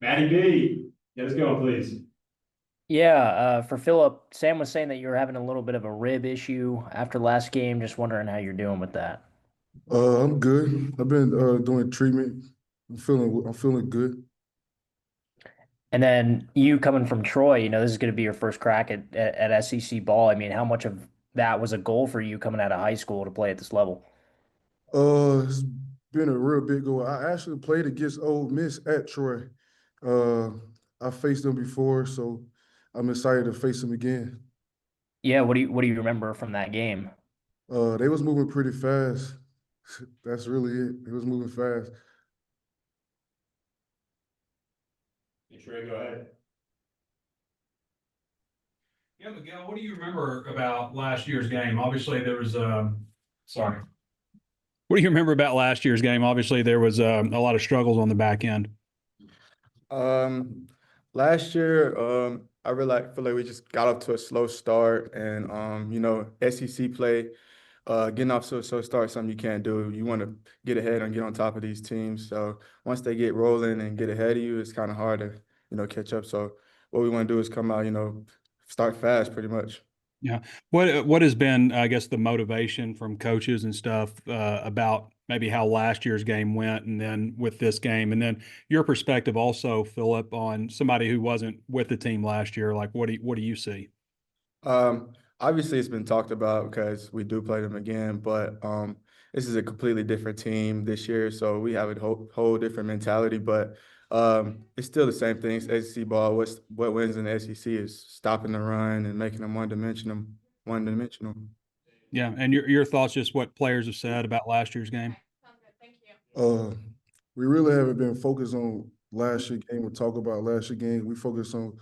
Matty B, get us going, please. Yeah, for Phillip, Sam was saying that you were having a little bit of a rib issue after last game. Just wondering how you're doing with that. I'm good. I've been doing treatment. I'm feeling good. And then you coming from Troy, this is going to be your first crack at SEC ball. I mean, how much of that was a goal for you coming out of high school to play at this level? It's been a real big goal. I actually played against Ole Miss at Troy. Uh, I faced them before, so I'm excited to face them again. Yeah, what do you remember from that game? They was moving pretty fast. That's really it. It was moving fast. Trey, go ahead. Yeah, Miguel, what do you remember about last year's game? Obviously, there was sorry. What do you remember about last year's game? Obviously, there was a lot of struggles on the back end. Um, Last year, I really feel like we just got off to a slow start, and SEC play, getting off to a slow start is something you can't do. You want to get ahead and get on top of these teams. So once they get rolling and get ahead of you, it's kind of hard to catch up. So what we want to do is come out, start fast, pretty much. Yeah. What has been, I guess, the motivation from coaches and stuff about maybe how last year's game went, and then with this game, and then your perspective also, Philip, on somebody who wasn't with the team last year. Like, what do you see? Obviously, it's been talked about because we do play them again, but this is a completely different team this year, so we have a whole different mentality. But it's still the same thing. It's SEC ball. What wins in the SEC is stopping the run and making them one-dimensional. One-dimensional. Yeah, and your thoughts, just what players have said about last year's game. Uh, we really haven't been focused on last year game or talk about last year game. We focus on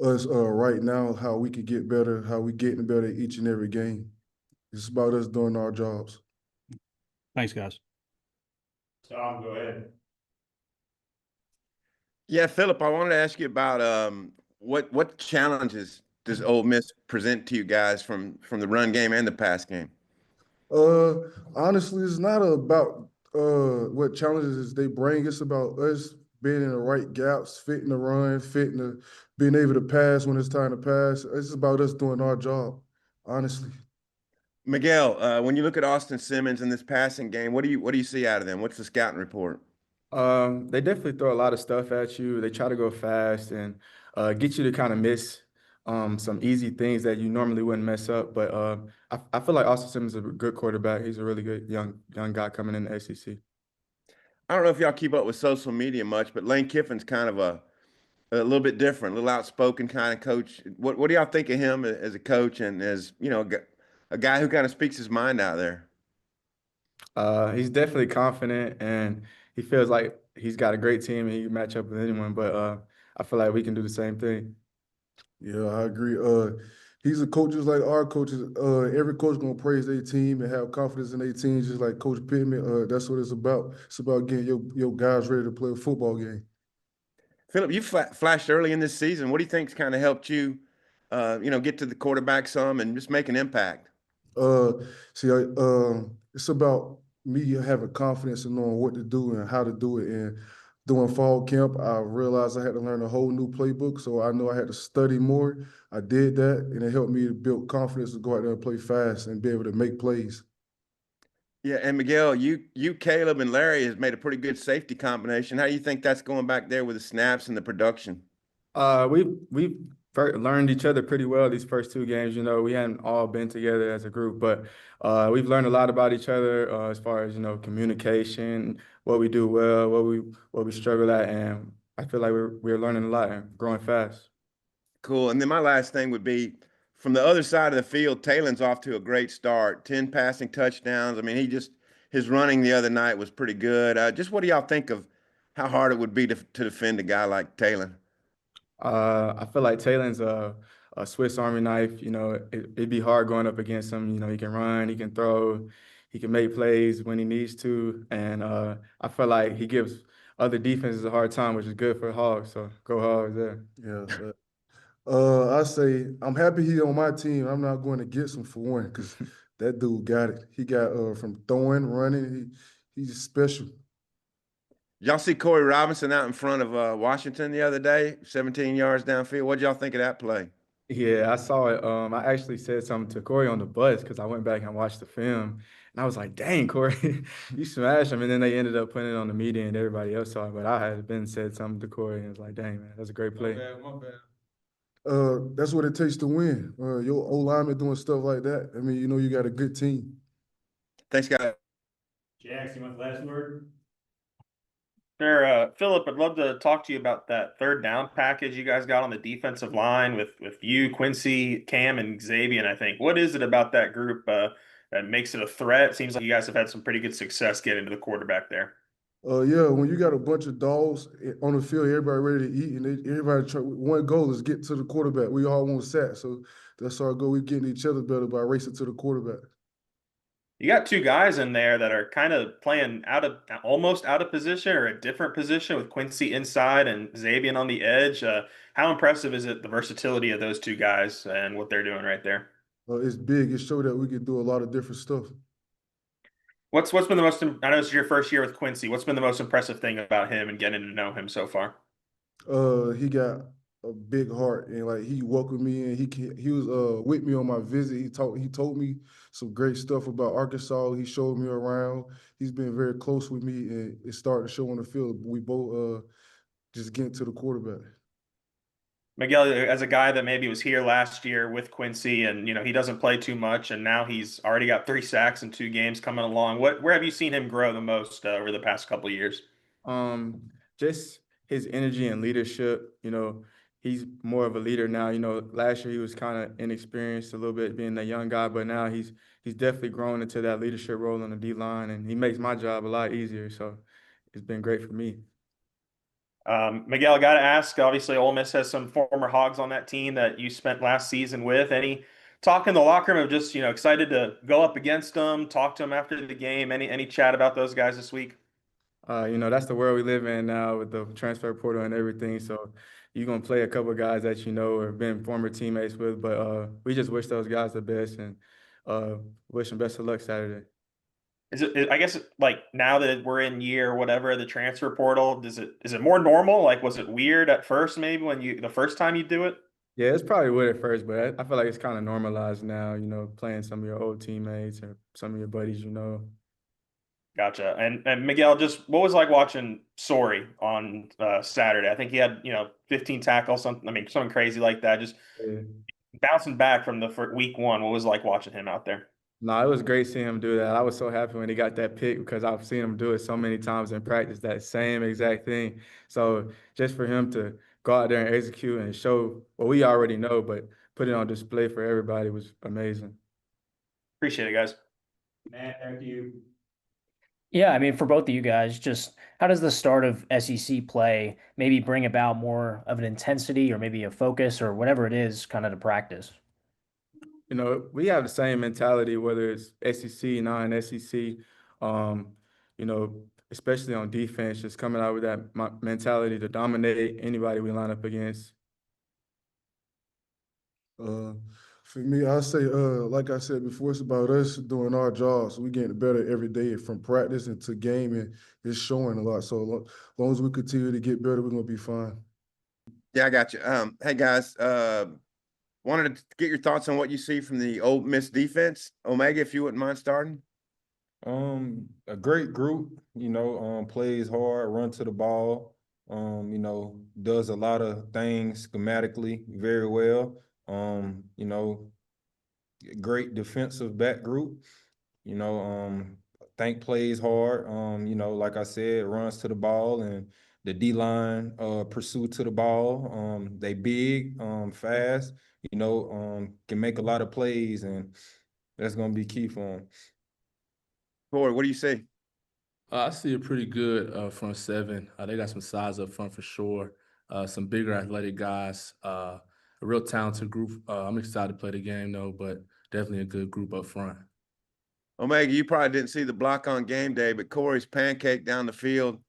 us right now, how we could get better, how we getting better each and every game. It's about us doing our jobs. Thanks, guys. Tom, go ahead. Yeah, Philip, I wanted to ask you about what challenges does Ole Miss present to you guys from the run game and the pass game? Uh, Honestly, it's not about what challenges they bring. It's about us being in the right gaps, fitting the run, being able to pass when it's time to pass. It's about us doing our job, honestly. Miguel, when you look at Austin Simmons in this passing game, what do you see out of them? What's the scouting report? They definitely throw a lot of stuff at you. They try to go fast and get you to kind of miss some easy things that you normally wouldn't mess up. But I feel like Austin Simmons is a good quarterback. He's a really good young guy coming in the ACC. I don't know if y'all keep up with social media much, but Lane Kiffin's kind of a little bit different, a little outspoken kind of coach. What do y'all think of him as a coach and as a guy who kind of speaks his mind out there? He's definitely confident and he feels like he's got a great team and he can match up with anyone. But I feel like we can do the same thing. Yeah, I agree. He's a coach just like our coaches. Every coach gonna praise their team and have confidence in their team, just like Coach Pittman. That's what it's about. It's about getting your guys ready to play a football game. Philip, you flashed early in this season. What do you think's kind of helped you, get to the quarterback some and just make an impact? Uh, it's about me having confidence and knowing what to do and how to do it. And during fall camp, I realized I had to learn a whole new playbook, so I know I had to study more. I did that, and it helped me to build confidence to go out there and play fast and be able to make plays. Yeah, and Miguel, Caleb, and Larry has made a pretty good safety combination. How do you think that's going back there with the snaps and the production? We've learned each other pretty well these first two games. We hadn't all been together as a group, but we've learned a lot about each other as far as communication, what we do well, what we struggle at, and I feel like we're learning a lot and growing fast. Cool. And then my last thing would be from the other side of the field, Talen's off to a great start. 10 passing touchdowns. I mean, his running the other night was pretty good. Just what do y'all think of how hard it would be to defend a guy like Talon? I feel like Talen's a Swiss Army knife. It'd be hard going up against him. He can run, he can throw, he can make plays when he needs to, and I feel like he gives other defenses a hard time, which is good for Hogs. So go Hogs there. Yeah. I say I'm happy he on my team. I'm not going to get some for one because that dude got it. He got from throwing, running. He's special. Y'all see Corey Robinson out in front of Washington the other day, 17 yards downfield? What'd y'all think of that play? Yeah, I saw it. I actually said something to Corey on the bus because I went back and watched the film, and I was like, "Dang, Corey, you smashed him!" And then they ended up putting it on the media, and everybody else saw it. But I had been said something to Corey, and it was like, "Dang, man, that's a great play." My bad. That's what it takes to win. Your O lineman doing stuff like that. I mean, you know, you got a good team. Thanks, guys. Jax, you want the last word? Sure, Phillip, I'd love to talk to you about that third down package you guys got on the defensive line with you, Quincy, Cam, and Xavier. I think. What is it about that group that makes it a threat? Seems like you guys have had some pretty good success getting to the quarterback there. Yeah, when you got a bunch of dogs on the field, everybody ready to eat, and everybody one goal is get to the quarterback. We all want sacks, so that's our goal. We getting each other better by racing to the quarterback. You got two guys in there that are kind of playing almost out of position or a different position with Quincy inside and Xavier on the edge. How impressive is it, the versatility of those two guys and what they're doing right there? It's big. It showed that we can do a lot of different stuff. What's been the most? I know it's your first year with Quincy. What's been the most impressive thing about him and getting to know him so far? He got a big heart, and like he welcomed me in. He was with me on my visit. He told me some great stuff about Arkansas. He showed me around. He's been very close with me, and it started to show on the field. We both just getting to the quarterback. Miguel, as a guy that maybe was here last year with Quincy, and he doesn't play too much, and now he's already got 3 sacks in 2 games coming along. Where have you seen him grow the most over the past couple of years? Just his energy and leadership. He's more of a leader now. Last year he was kind of inexperienced a little bit, being a young guy, but now he's definitely grown into that leadership role on the D line, and he makes my job a lot easier. So it's been great for me. Miguel, I got to ask. Obviously, Ole Miss has some former Hogs on that team that you spent last season with. Any talk in the locker room of just excited to go up against them, talk to them after the game? Any chat about those guys this week? That's the world we live in now with the transfer portal and everything. So you're gonna play a couple of guys that you know or been former teammates with. But we just wish those guys the best and wish them best of luck Saturday. I guess like now that we're in year whatever the transfer portal, is it more normal? Like, was it weird at first maybe when the first time you do it? Yeah, it's probably weird at first, but I feel like it's kind of normalized now. Playing some of your old teammates or some of your buddies. Gotcha. And Miguel, just what was it like watching Sorey on Saturday? I think he had 15 tackles, something. I mean, something crazy like that. Just Yeah. bouncing back from the week one. What was it like watching him out there? No, it was great seeing him do that. I was so happy when he got that pick because I've seen him do it so many times in practice, that same exact thing. So just for him to go out there and execute and show what we already know, but put it on display for everybody was amazing. Appreciate it, guys. Matt, back to you. Yeah, I mean, for both of you guys, just how does the start of SEC play maybe bring about more of an intensity or maybe a focus or whatever it is kind of to practice? We have the same mentality, whether it's SEC, non-SEC, especially on defense, just coming out with that mentality to dominate anybody we line up against. For me, I say, like I said before, it's about us doing our jobs. We getting better every day from practice into game, and it's showing a lot. So as long as we continue to get better, we're gonna be fine. Yeah, I got you. Hey guys, wanted to get your thoughts on what you see from the Ole Miss defense. Omega, if you wouldn't mind starting. A great group, plays hard, run to the ball, does a lot of things schematically very well. Great defensive back group, think plays hard, like I said, runs to the ball, and the D-line pursue to the ball. They big, fast, can make a lot of plays, and that's going to be key for them. Corey, what do you see? I see a pretty good front seven. They got some size up front for sure. Some bigger athletic guys. A real talented group. I'm excited to play the game though, but definitely a good group up front. Omega, you probably didn't see the block on game day, but Corey's pancake down the field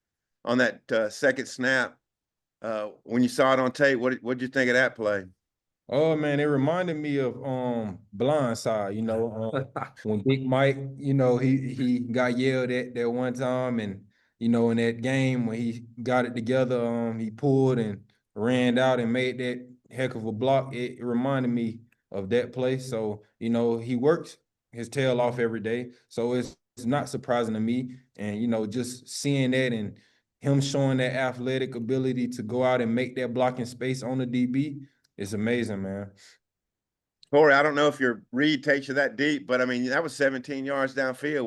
on that second snap. When you saw it on tape, what'd you think of that play? Oh man, it reminded me of Blindside, when Big Mike, he got yelled at that one time, and you know, in that game when he got it together, he pulled and ran out and made that heck of a block. It reminded me of that play. So, you know, he works his tail off every day. So it's not surprising to me. And, you know, just seeing that and him showing that athletic ability to go out and make that blocking space on the DB is amazing, man. Corey, I don't know if your read takes you that deep, but I mean, that was 17 yards downfield.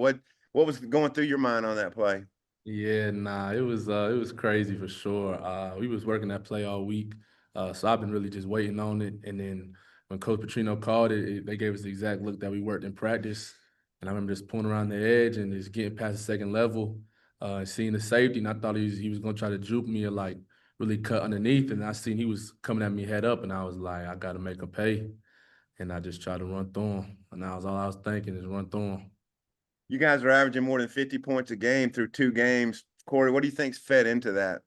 What was going through your mind on that play? Yeah, nah, it was crazy for sure. We was working that play all week, so I've been really just waiting on it. And then when Coach Petrino called it, they gave us the exact look that we worked in practice. And I remember just pulling around the edge and just getting past the second level, and seeing the safety. And I thought he was gonna try to juke me or like really cut underneath. And I seen he was coming at me head up, and I was like, I got to make him pay. And I just tried to run through him. And that was all I was thinking is run through him. You guys are averaging more than 50 points a game through 2 games. Corey, what do you think's fed into that?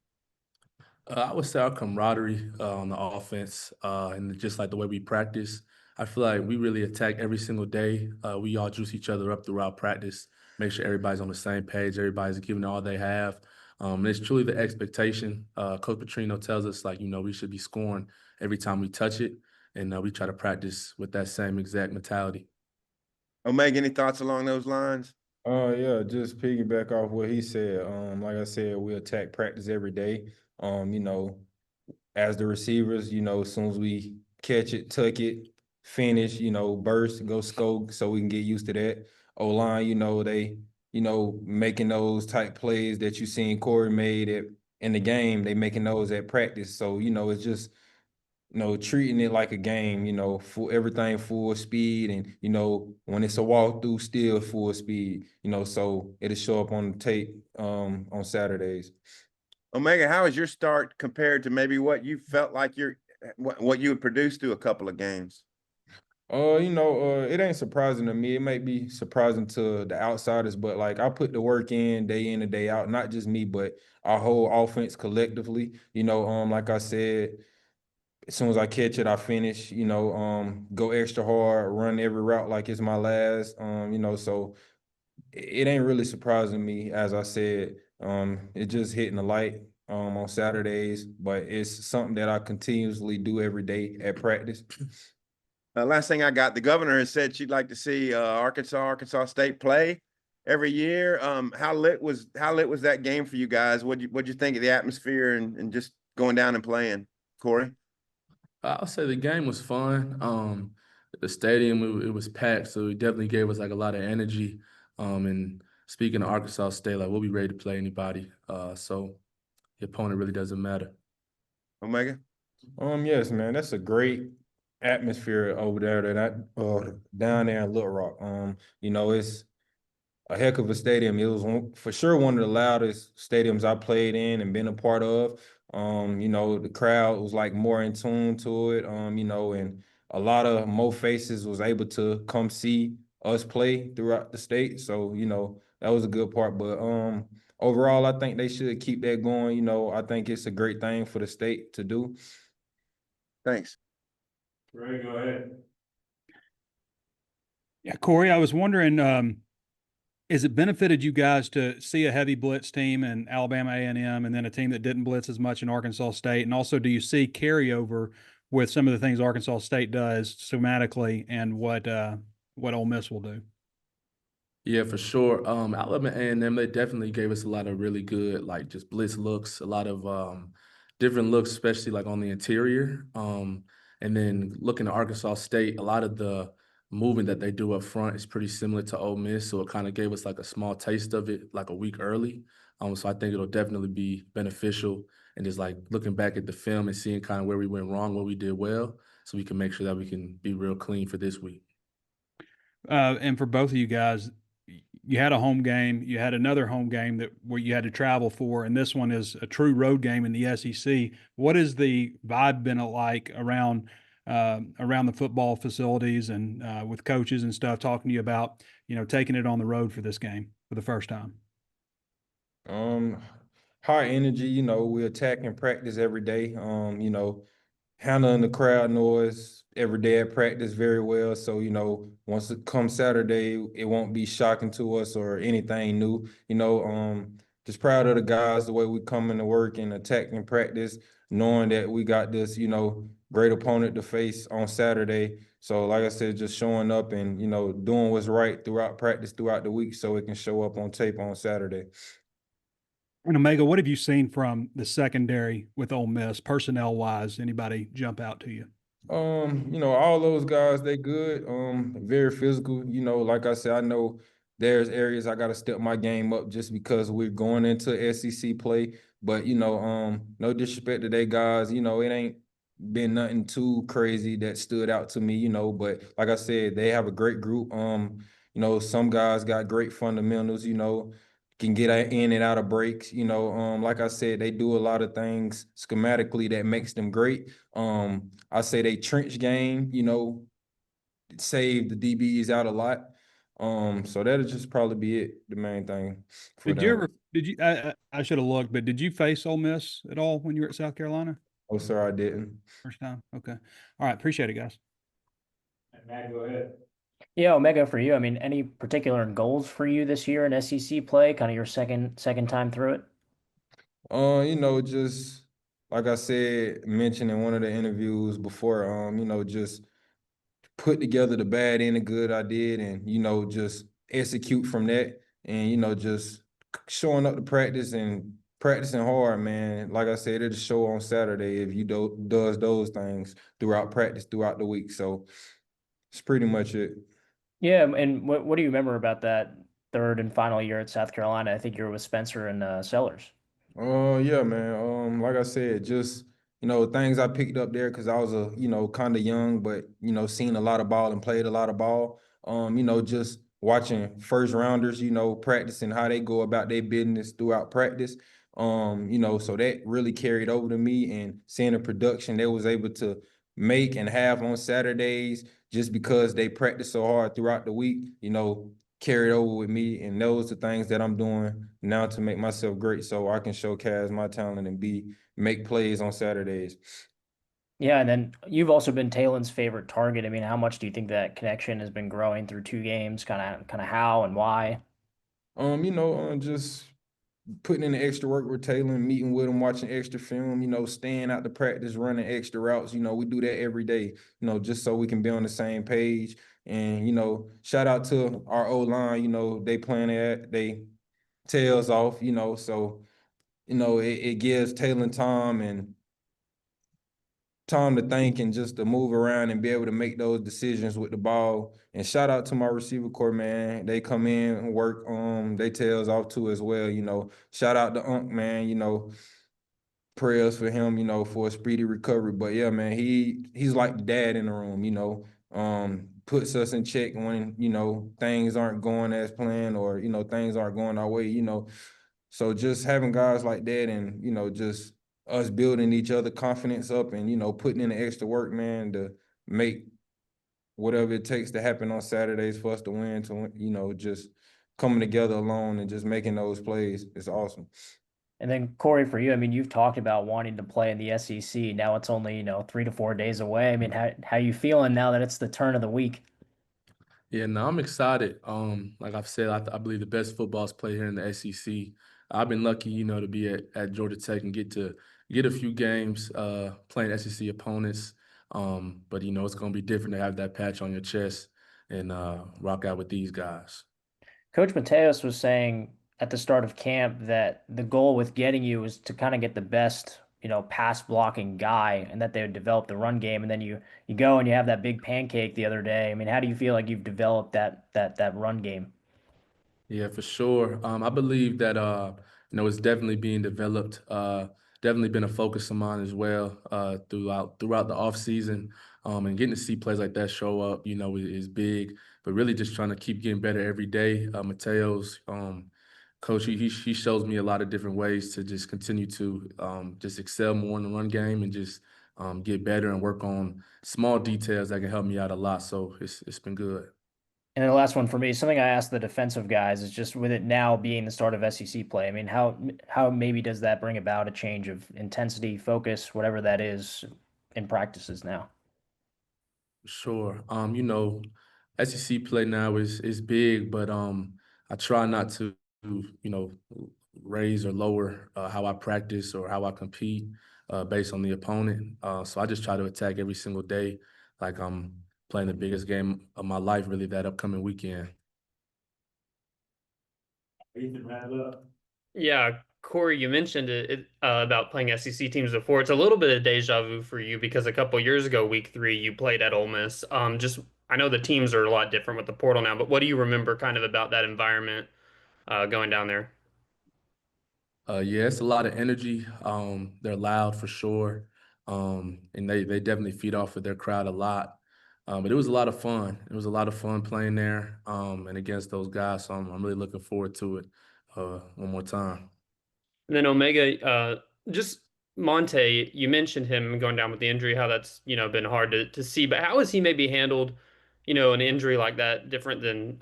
I would say our camaraderie on the offense and just like the way we practice. I feel like we really attack every single day. We all juice each other up throughout practice, make sure everybody's on the same page, everybody's giving all they have. And it's truly the expectation. Coach Petrino tells us, like, you know, we should be scoring every time we touch it. And we try to practice with that same exact mentality. Omega, any thoughts along those lines? Yeah, just piggyback off what he said. Like I said, we attack practice every day. You know, as the receivers, you know, as soon as we catch it, tuck it, finish, you know, burst, go scope, so we can get used to that. O-line, you know, they, you know, making those type plays that you seen Corey made in the game, they making those at practice. So, you know, it's just, you know, treating it like a game, you know, full everything full speed, and you know, when it's a walkthrough, still full speed, you know, so it'll show up on the tape on Saturdays. Omega, how is your start compared to maybe what you felt like what you would produce through a couple of games? You know, it ain't surprising to me. It might be surprising to the outsiders, but like I put the work in and day out, not just me, but our whole offense collectively. You know, like I said, as soon as I catch it, I finish, you know, go extra hard, run every route like it's my last. You know, so it ain't really surprising me, as I said. It just hitting the light on Saturdays, but it's something that I continuously do every day at practice. Last thing I got, the governor has said she'd like to see Arkansas State play every year. How lit was that game for you guys? What'd you think of the atmosphere and just going down and playing, Corey? I'll say the game was fun. The stadium, it was packed, so it definitely gave us like a lot of energy. And speaking of Arkansas State, like we'll be ready to play anybody. So the opponent really doesn't matter. Omega? Yes, man, that's a great atmosphere over there down there in Little Rock. You know, it's a heck of a stadium. It was for sure one of the loudest stadiums I played in and been a part of. You know, the crowd was like more in tune to it. You know, and a lot of more faces was able to come see us play throughout the state. So, you know, that was a good part. But overall, I think they should keep that going. You know, I think it's a great thing for the state to do. Thanks. Ray, go ahead. Yeah, Corey, I was wondering, has it benefited you guys to see a heavy blitz team in Alabama A&M and then a team that didn't blitz as much in Arkansas State? And also, do you see carryover with some of the things Arkansas State does schematically and what Ole Miss will do? Yeah, for sure. Alabama A&M, they definitely gave us a lot of really good, like just blitz looks, a lot of different looks, especially like on the interior. And then looking at Arkansas State, a lot of the movement that they do up front is pretty similar to Ole Miss, so it kind of gave us like a small taste of it like a week early. So I think it'll definitely be beneficial, and just like looking back at the film and seeing kind of where we went wrong, what we did well, so we can make sure that we can be real clean for this week. And for both of you guys, you had a home game, you had another home game where you had to travel for, and this one is a true road game in the SEC. What has the vibe been like around the football facilities and with coaches and stuff talking to you about, you know, taking it on the road for this game for the first time? High energy, you know, we attack and practice every day. You know, handling the crowd noise every day at practice very well. So, you know, once it comes Saturday, it won't be shocking to us or anything new. You know, just proud of the guys, the way we come into work and attack and practice, knowing that we got this, great opponent to face on Saturday. So like I said, just showing up and, doing what's right throughout practice, throughout the week so it can show up on tape on Saturday. And Omega, what have you seen from the secondary with Ole Miss, personnel wise? Anybody jump out to you? All those guys, they good. Very physical. Like I said, I know there's areas I gotta step my game up just because we're going into SEC play. But no disrespect to they guys, it ain't been nothing too crazy that stood out to me, but like I said, they have a great group. Some guys got great fundamentals, can get in and out of breaks. Like I said, they do a lot of things schematically that makes them great. I say they trench game, save the DBs out a lot. So that'll just probably be it, the main thing for them. I should have looked, but did you face Ole Miss at all when you were at South Carolina? Oh, sir, I didn't. First time? Okay. All right. Appreciate it, guys. Matt, go ahead. Yeah, Omega, for you, I mean, any particular goals for you this year in SEC play? Kind of your second time through it? Just like I said, mentioned in one of the interviews before, just put together the bad and the good I did and, just execute from that and, just showing up to practice and practicing hard, man. Like I said, it'll show on Saturday if you does those things throughout practice, throughout the week. So it's pretty much it. Yeah, and what do you remember about that third and final year at South Carolina? I think you were with Spencer and Sellers. Yeah, man. Like I said, just things I picked up there because I was kind of young, but seen a lot of ball and played a lot of ball. Just watching first rounders, practicing how they go about their business throughout practice. So that really carried over to me and seeing the production they was able to make and have on Saturdays just because they practice so hard throughout the week, carried over with me, and those are things that I'm doing now to make myself great so I can showcase my talent and make plays on Saturdays. Yeah, and then you've also been Talen's favorite target. I mean, how much do you think that connection has been growing through two games? Kind of how and why? Just putting in the extra work with Taylor, meeting with him, watching extra film, staying out to practice, running extra routes. We do that every day, just so we can be on the same page. And, shout out to our O-line, they playing they tails off, so, it gives Taylor and Tom to think and just to move around and be able to make those decisions with the ball. And shout out to my receiver corps, man. They come in and work they tails off too as well. Shout out to Unc, man, prayers for him, for a speedy recovery. But yeah, man, he's like the dad in the room, puts us in check when, things aren't going as planned or, things aren't going our way, So just having guys like that and, just us building each other confidence up and, putting in the extra work, man, to make whatever it takes to happen on Saturdays for us to win, just coming together alone and just making those plays. It's awesome. And then Corey, for you, I mean, you've talked about wanting to play in the SEC. Now it's only, 3 to 4 days away. I mean, how you feeling now that it's the turn of the week? Yeah, no, I'm excited. Like I've said, I believe the best football is played here in the SEC. I've been lucky, to be at Georgia Tech and get a few games playing SEC opponents. But it's gonna be different to have that patch on your chest and rock out with these guys. Coach Mateos was saying at the start of camp that the goal with getting you was to kind of get the best, pass blocking guy, and that they would develop the run game. And then you go and you have that big pancake the other day. I mean, how do you feel like you've developed that run game? Yeah, for sure. I believe that it's definitely being developed. Definitely been a focus of mine as well throughout the off season. And getting to see plays like that show up, is big. But really just trying to keep getting better every day. Mateo's coach, he shows me a lot of different ways to just continue to just excel more in the run game and just get better and work on small details that can help me out a lot. So it's been good. And then the last one for me, something I asked the defensive guys is just with it now being the start of SEC play. I mean, how maybe does that bring about a change of intensity, focus, whatever that is in practices now? Sure. SEC play now is big, but I try not to, raise or lower how I practice or how I compete based on the opponent. So I just try to attack every single day like I'm playing the biggest game of my life, really, that upcoming weekend. Ethan, wrap it up. Yeah, Corey, you mentioned about playing SEC teams before. It's a little bit of deja vu for you because a couple years ago, week 3, you played at Ole Miss. Just I know the teams are a lot different with the portal now, but what do you remember kind of about that environment going down there? Yeah, it's a lot of energy. They're loud for sure. And they definitely feed off of their crowd a lot. But it was a lot of fun. It was a lot of fun playing there and against those guys. So I'm really looking forward to it one more time. And then Omega, just Monte, you mentioned him going down with the injury, how that's, been hard to see, but how has he maybe handled, an injury like that different than,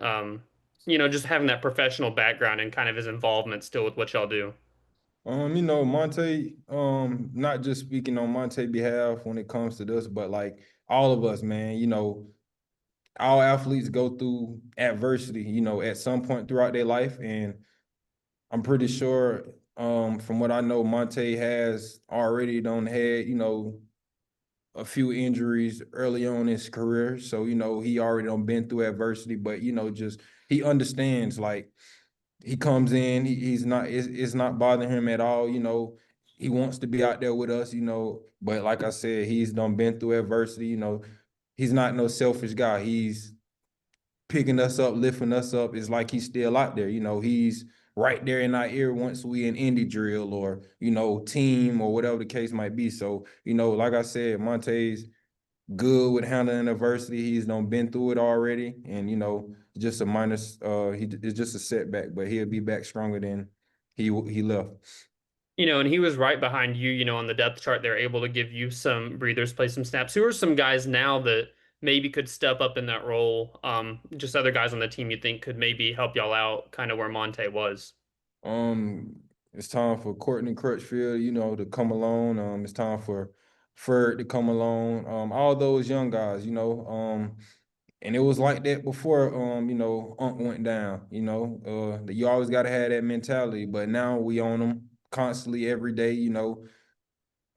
just having that professional background and kind of his involvement still with what y'all do? Monte, not just speaking on Monte's behalf when it comes to this, but like all of us, man, all athletes go through adversity, at some point throughout their life. And I'm pretty sure, from what I know, Monte has already had, a few injuries early on in his career. So, he already done been through adversity, but, just he understands, like, he comes in, he's not, it's not bothering him at all, he wants to be out there with us, but like I said, he's done been through adversity, he's not no selfish guy. He's picking us up, lifting us up. It's like he's still out there, he's right there in our ear once we in indie drill or, team or whatever the case might be. So, like I said, Monte's good with handling adversity. He's done been through it already. And, just a minor, it's just a setback, but he'll be back stronger than he left. And he was right behind you, on the depth chart. They're able to give you some breathers, play some snaps. Who are some guys now that maybe could step up in that role? Just other guys on the team you think could maybe help y'all out, kind of where Monte was. It's time for Courtney Crutchfield, to come along. It's time for Ferd to come along. All those young guys, and it was like that before, Unc went down, you always got to have that mentality, but now we on them constantly every day,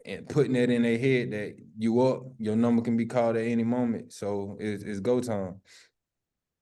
and putting it in their head that you up, your number can be called at any moment. So it's go time.